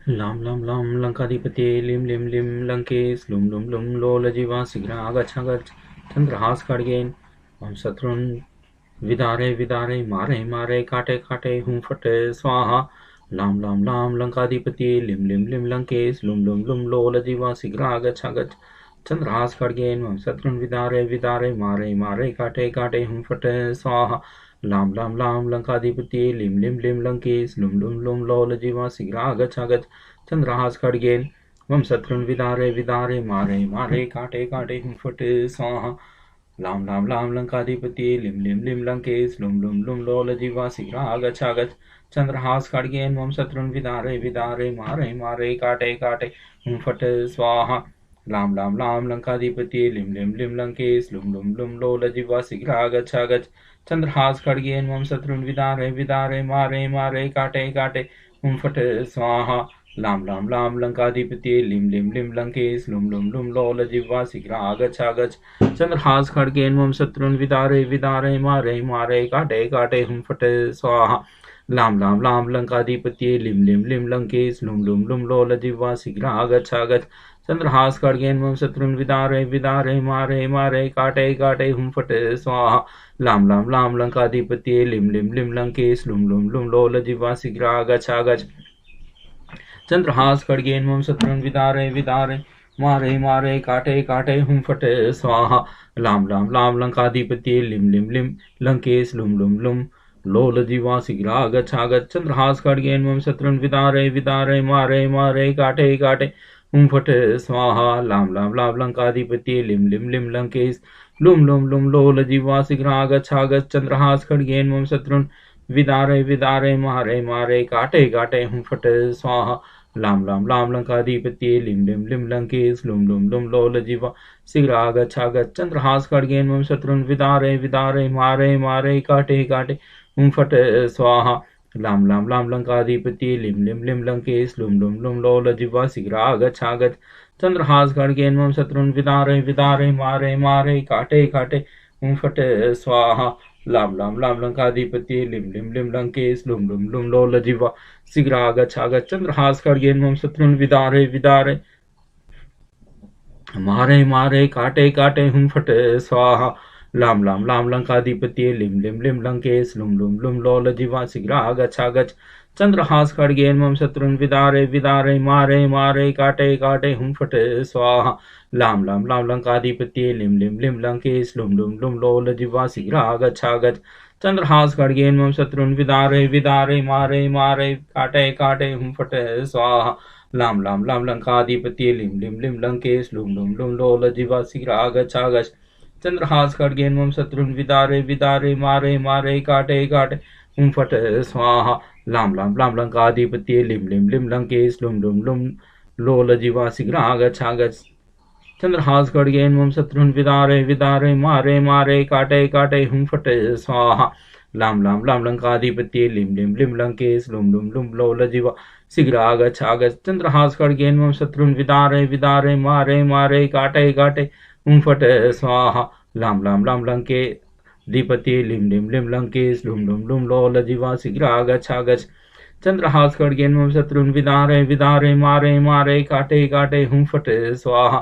लां लां लां लङ्काधिपतये लिं लिं लिं लङ्केश लुं लुं लुं लोलजिह्वा शीघ्रागच्छ चन्द्रहासखड्गेन मम शत्रुन् विदारय विदारय मारय मारय काटे काटे हुं फट स्वाहा लां लां लां लङ्काधिपतये लिं लिं लिं लङ्केश लुं लुं लुं लोलजिह्वा शीघ्रागच्छ चन्द्रहासखड्गेन मम शत्रुन् विदारय विदारय मारय मारय काटे काटे हुं फट स्वाहा लां लां लां लङ्काधिपतये लिं लिं लिं लङ्केश लुं लुं लुं लोलजिह्वा शीघ्रागच्छ चन्द्रहासखड्गेन मम शत्रुन् विदारय विदारय मारय मारय काटे काटे हुं फट स्वाहा लां लां लां लङ्काधिपतये लिं लिं लिं लङ्केश लुं लुं लुं लोलजिह्वा शीघ्रागच्छ चन्द्रहासखड्गेन मम शत्रुन् विदारय विदारय मारय मारय काटे काटे हुं फट स्वाहा लां लां लां लङ्काधिपतये लिं लिं लिं लङ्केश लुं लुं लुं लोलजिह्वा शीघ्रागच्छ चन्द्रहासखड्गेन मम शत्रुन् विदारय विदारय मारय मारय काटे काटे हुं फट स्वाहा लां लां लां लङ्काधिपतये लिं लिं लिं लङ्केश लुं लुं लुं लोलजिह्वा शीघ्रागच्छ चन्द्रहासखड्गेन मम शत्रुन् विदारय विदारय मारय मारय काटे काटे हुं फट स्वाहा लां लां लां लङ्काधिपतये लिं लिं लिं लङ्केश लुं लुं लुं लोलजिह्वा शीघ्रागच्छ चन्द्रहासखड्गेन मम शत्रुन् विदारय विदारय मारय मारय काटे काटे हुं फट स्वाहा लां लां लां लङ्काधिपतये लिं लिं लिं लङ्केश लुं लुं लुं लोलजिह्वा शीघ्रागच्छ चन्द्रहासखड्गेन मम शत्रुन् विदारय विदारय मारय मारय काटे काटे हुं फट स्वाहा लां लां लां लङ्काधिपतये लिं लिं लिं लङ्केश लुं लुं लुं लोलजिह्वा शीघ्रागच्छ चन्द्रहासखड्गेन मम शत्रुन् विदारय विदारय मारय मारय काटे काटे हुं फट स्वाहा लां लां लां लङ्काधिपतये लिं लिं लिं लङ्केश लुं लुं लुं लोलजिह्वा शीघ्रागच्छ चन्द्रहासखड्गेन मम शत्रुन् विदारय विदारय मारय मारय काटे काटे हुं फट स्वाहा लां लां लां लङ्काधिपतये लिं लिं लिं लङ्केश लुं लुं लुं लोलजिह्वा शीघ्रागच्छ चन्द्रहासखड्गेन मम शत्रुन् विदारय विदारय मारय मारय काटे काटे हुं फट स्वाहा लां लां लां लङ्काधिपतये लिं लिं लिं लङ्केश लुं लुं लुं लोलजिह्वा शीघ्रागच्छ चन्द्रहासखड्गेन मम शत्रुन् विदारय विदारय मारय मारय काटे काटे हुं फट स्वाहा लां लां लां लङ्काधिपतये लिं लिं लिं लङ्केश लुं लुं लुं लोलजिह्वा शीघ्रागच्छ चन्द्रहासखड्गेन मम शत्रुन् विदारय विदारय मारय मारय काटे काटे हुं फट स्वाहा लां लां लां लङ्काधिपतये लिं लिं लिं लङ्केश लुं लुं लुं लोलजिह्वा शीघ्रागच्छ चन्द्रहासखड्गेन मम शत्रुन् विदारय विदारय मारय मारय काटे काटे हुं फट स्वाहा लां लां लां लङ्काधिपतये लिं लिं लिं लङ्केश लुं लुं लुं लोलजिह्वा शीघ्रागच्छ चन्द्रहासखड्गेन मम शत्रुन् विदारय विदारय मारय मारय काटे काटे हुं फट स्वाहा लां लां लां लङ्काधिपतये लिं लिं लिं लङ्केश लुं लुं लुं लोलजिह्वा शीघ्रागच्छ चन्द्रहासखड्गेन मम शत्रुन् विदारय विदारय मारय मारय काटे काटे हुं फट स्वाहा लां लां लां लङ्काधिपतये लिं लिं लिं लङ्केश लुं लुं लुं लोलजिह्वा शीघ्रागच्छ चन्द्रहासखड्गेन मम शत्रुन् विदारय विदारय मारय मारय काटे काटे हुं फट स्वाहा लां लां लां लङ्काधिपतये लिं लिं लिं लङ्केश लुं लुं लुं लोलजिह्वा शीघ्रागच्छ चन्द्रहासखड्गेन मम शत्रुन् विदारय विदारय मारय मारय काटे काटे हुं फट स्वाहा लां लां लां लङ्काधिपतये लिं लिं लिं लङ्केश लुं लुं लुं लोलजिह्वा शीघ्रागच्छ चन्द्रहासखड्गेन मम शत्रुन् विदारय विदारय मारय मारय काटे काटे हुं फट स्वाहा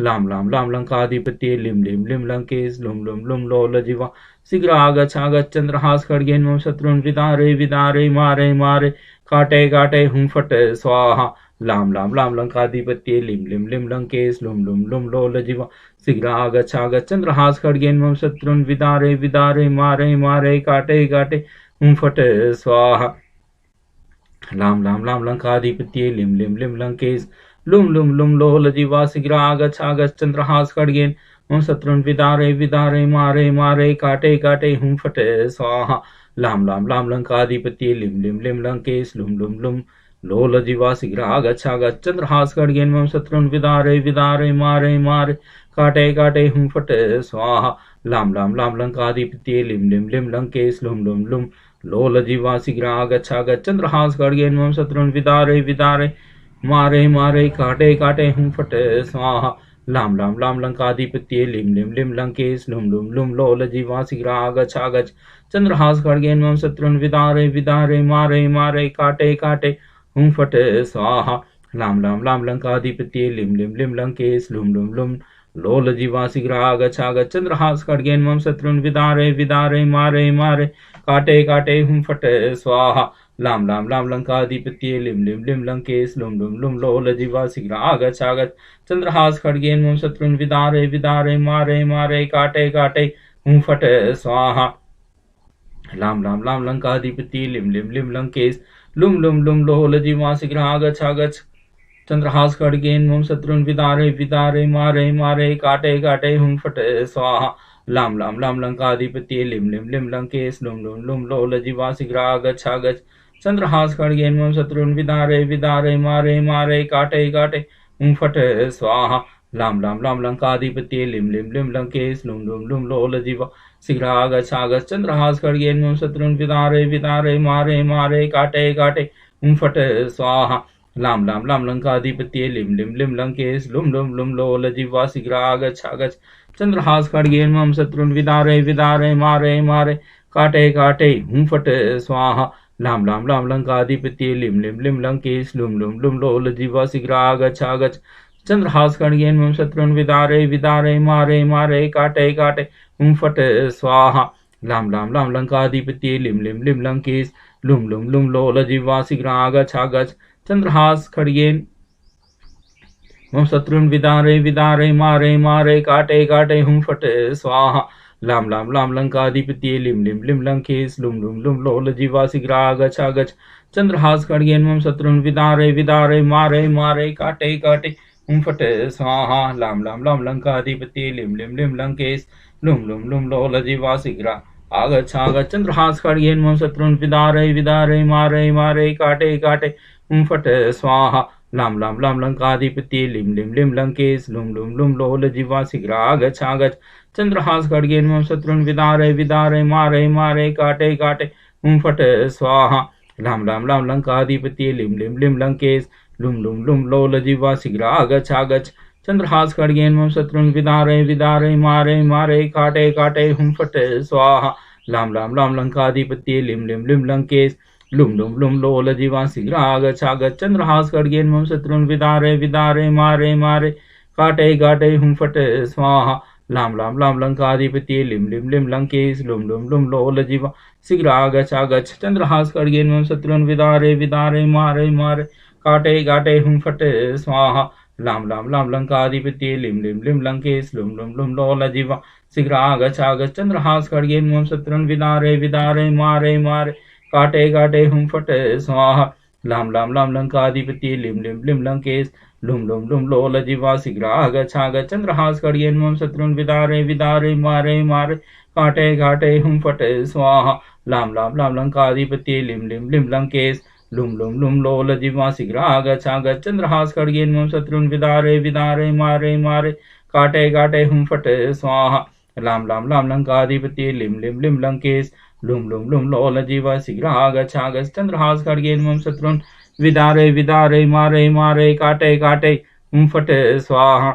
लां लां लां लङ्काधिपतये लिं लिं लिं लङ्केश लुं लुं लुं लोलजिह्वा शीघ्रागच्छ चन्द्रहासखड्गेन मम शत्रुन् विदारय विदारय मारय मारय काटे काटे हुं फट स्वाहा लां लां लां लङ्काधिपतये लिं लिं लिं लङ्केश लुं लुं लुं लोलजिह्वा शीघ्रागच्छ चन्द्रहासखड्गेन मम शत्रुन् विदारय विदारय मारय मारय काटे काटे हुं फट स्वाहा लां लां लां लङ्काधिपतये लिं लिं लिं लङ्केश लुं लुं लुं लोलजिह्वा शीघ्रागच्छ चन्द्रहासखड्गेन मम शत्रुन् विदारय विदारय मारय मारय काटे काटे हुं फट स्वाहा लां लां लां लङ्काधिपतये लिं लिं लिं लङ्केश लुं लुं लुं लोलजिह्वा शीघ्रागच्छ चन्द्रहासखड्गेन मम शत्रुन् विदारय विदारय मारय मारय काटे काटे हुं फट स्वाहा लां लां लां लङ्काधिपतये लिं लिं लिं लङ्केश लुं लुं लुं लोलजिह्वा शीघ्रागच्छ चन्द्रहासखड्गेन मम शत्रुन् विदारय विदारय मारय मारय काटे काटे हुं फट स्वाहा लां लां लां लङ्काधिपतये लिं लिं लिं लङ्केश लुं लुं लुं लोलजिह्वा शीघ्रागच्छ चन्द्रहासखड्गेन मम शत्रुन् विदारय विदारय मारय मारय काटे काटे हुं फट स्वाहा लाम लाम लाम लंकाधिपत्ये लिम लिम लिम लंकेश लुम लुम लुम लोल जीवा शीघ्रागच्छागच्छ चंद्रहास खड्गेन मम शत्रुन विदारे विदारे मारे मारे काटे काटे हुम फटे स्वाहा लाम लाम लाम लंकाधिपत्ये लिम लिम लिम लंकेश लुम लुम लुम लोल जीवा शीघ्रागच्छागच्छ चंद्रहास खड्गेन मम शत्रुन विदारे विदारे मारे मारे काटे काटे हुम फटे स्वाहा लाम लाम लाम लंकाधिपति लिम लिम लिम लंकेश लुम लुम लुम लोल जीवा शीघ्रागच्छागच्छ चंद्रहास खड्गेन मम शत्रुन विदारे विदारे मारे मारे काटे काटे हुम फटे स्वाहा लाम लाम लाम लंकाधिपति लिम लिम लिम लंकेश लुम लुम लुम लोल जीवा शीघ्रागच्छागच्छ चंद्रहास खड्गेन मम शत्रुन विदारे विदारे मारे मारे काटे काटे हुम फटे स्वाहा लाम लाम लाम लंकाधिपति लिम लिम लिम लंकेश लुम लुम लुम लोल जीवा शीघ्रागच्छागच्छ चंद्रहास खड्गेन मम शत्रुन विदारे विदारे मारे मारे काटे काटे हुम फटे स्वाहा लाम लाम लाम लंकाधिपत्ये लिम लिम लिम लंकेश लुम लुम लुम लोल जीवा शीघ्रागच्छागच्छ चंद्रहास खड्गेन मम शत्रुन विदारे विदारे मारे मारे काटे काटे हुम फटे स्वाहा लाम लाम लाम लंकाधिपत्ये लिम लिम लिम लंकेश लुम लुम लुम लोल जीवा शीघ्रागच्छागच्छ चंद्रहास खड्गेन मम शत्रुन विदारे विदारे मारे मारे काटे काटे हुम फटे स्वाहा लाम लाम लाम लंकाधिपत्ये लिम लिम लिम लंकेश लुम लुम लुम लोल जीवा शीघ्रागच्छागच्छ चंद्रहास खड्गेन मम शत्रुन विदारे विदारे मारे मारे काटे काटे हुम फटे स्वाहा लाम लाम लाम लंकाधिपत्ये लिम लिम लिम लंकेश लुम लुम लुम लोल जीवा शीघ्रागच्छागच्छ चंद्रहास खड्गेन मम शत्रुन विदारे विदारे मारे मारे काटे काटे हुम फटे स्वाहा लाम लाम लाम लंकाधिपत्ये लिम लिम लिम लंकेश लुम लुम लुम लोल जीवा शीघ्रागच्छागच्छ चंद्रहास खड्गेन मम शत्रुन विदारे विदारे मारे मारे काटे काटे हुम फटे स्वाहा लाम लाम लाम लंकाधिपत्ये लिम लिम लिम लंकेश लुम लुम लुम लोल जीवा शीघ्रागच्छागच्छ चंद्रहास खड्गेन मम शत्रुन विदारे विदारे मारे मारे काटे काटे हुम फटे स्वाहा लाम लाम लाम लंकाधिपत्ये लिम लिम लिम लंकेश लुम लुम लुम लोल जीवा शीघ्रागच्छागच्छ चंद्रहास खड्गेन मम शत्रुन विदारे विदारे मारे मारे काटे काटे हुम फटे स्वाहा लाम लाम लाम लंकाधिपत्ये लिम लिम लिम लंकेश लुम लुम लुम लोल जीवा शीघ्रागच्छागच्छ चंद्रहास खड्गेन मम शत्रुन विदारे विदारे मारे मारे काटे काटे हुम फटे स्वाहा लाम लाम लाम लंकाधिपत्ये लिम लिम लिम लंकेश लुम लुम लुम लोल जीवा शीघ्रागच्छागच्छ चंद्रहास खड्गेन मम शत्रुन विदारे विदारे मारे मारे काटे काटे हुम फटे स्वाहा लाम लाम लाम लंकाधिपत्ये लिम लिम लिम लंकेश लुम लुम लुम लोल जीवा शीघ्रागच्छागच्छ चंद्रहास खड्गेन मम शत्रुन विदारे विदारे मारे मारे काटे काटे हुम फटे स्वाहा लाम लाम लाम लंकाधिपत्ये लिम लिम लिम लंकेश लुम लुम लुम लोल जीवा शीघ्रागच्छागच्छ चंद्रहास खड्गेन मम शत्रुन विदारे विदारे मारे मारे काटे काटे हुम फटे स्वाहा लाम लाम लाम लंकाधिपत्ये लिम लिम लिम लंकेश लुम लुम लुम लोल जीवा शीघ्रागच्छागच्छ चंद्रहास खड्गेन मम शत्रुन विदारे विदारे मारे मारे काटे काटे हुम फटे स्वाहा लाम लाम लाम लंकाधिपत्ये लिम लिम लिम लंकेश लुम लुम लुम लोल जीवा शीघ्रागच्छागच्छ चंद्रहास खड्गेन मम शत्रुन विदारे विदारे मारे मारे काटे काटे हुम फटे स्वाहा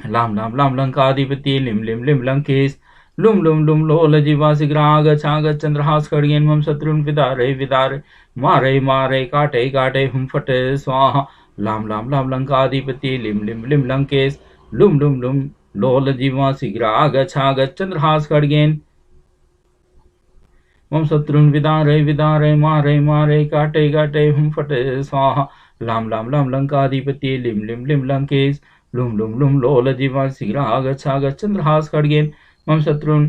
लाम लाम लाम लंकाधिपत्ये लिम लिम लिम लंकेश लुम लुम लुम लोल जीवा शीघ्रागच्छागच्छ चंद्रहास खड्गेन मम शत्रुन विदारे विदारे मारे मारे काटे काटे हुम फटे स्वाहा लाम लाम लाम लंकाधिपत्ये लिम लिम लिम लंकेश लुम लुम लुम लोल जीवा शीघ्रागच्छागच्छ चंद्रहास खड्गेन मम शत्रुन विदारे विदारे मारे मारे काटे काटे हुम फटे स्वाहा लाम लाम लाम लंकाधिपत्ये लिम लिम लिम लंकेश लुम लुम लुम लोल जीवा शीघ्रागच्छागच्छ चंद्रहास खड्गेन मम शत्रुन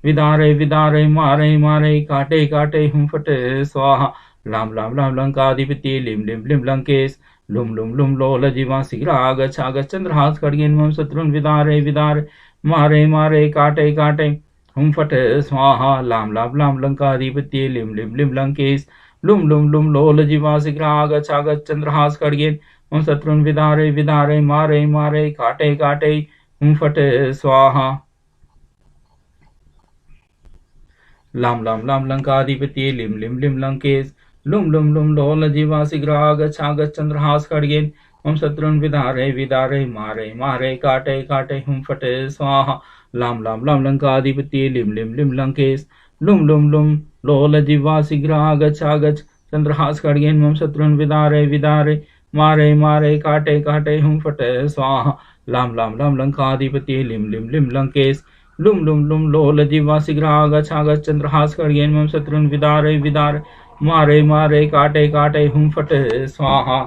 विदारे विदारे मारे मारे काटे काटे हुम फटे स्वाहा लाम लाम लाम लंकाधिपत्ये लिम लिम लिम लंकेश लुम लुम लुम लोल जीवा शीघ्रागच्छागच्छ चंद्रहास खड्गेन मम शत्रुन विदारे विदारे मारे मारे काटे काटे हुम फटे स्वाहा लाम लाम लाम लंकाधिपत्ये लिम लिम लिम लंकेश लुम लुम लुम लोल जीवा शीघ्रागच्छागच्छ चंद्रहास खड्गेन मम शत्रुन विदारे विदारे मारे मारे काटे काटे हुम फटे स्वाहा लाम लाम लाम लंकाधिपत्ये लिम लिम लिम लंकेश लुम लुम लुम लोल जीवा शीघ्रागच्छागच्छ चंद्रहास खड्गेन मम शत्रुन विदारे विदारे मारे मारे काटे काटे हुम फटे स्वाहा लाम लाम लाम लंकाधिपत्ये लिम लिम लिम लंकेश लुम लुम लुम लोल जीवा शीघ्रागच्छागच्छ चंद्रहास खड्गेन मम शत्रुन विदारे विदारे मारे मारे काटे काटे हूँ फटे स्वाहा। लाम लाम लाम लंकाधिपति लिम लिम लिम लंकेश लुम लुम लुम लोल जिह्वा शीघ्रागच्छ छागच्छ चंद्रहास खड्गेन मम शत्रुन विदारय विदारय मारे मारे काटे काटे हूँ फटे स्वाहा।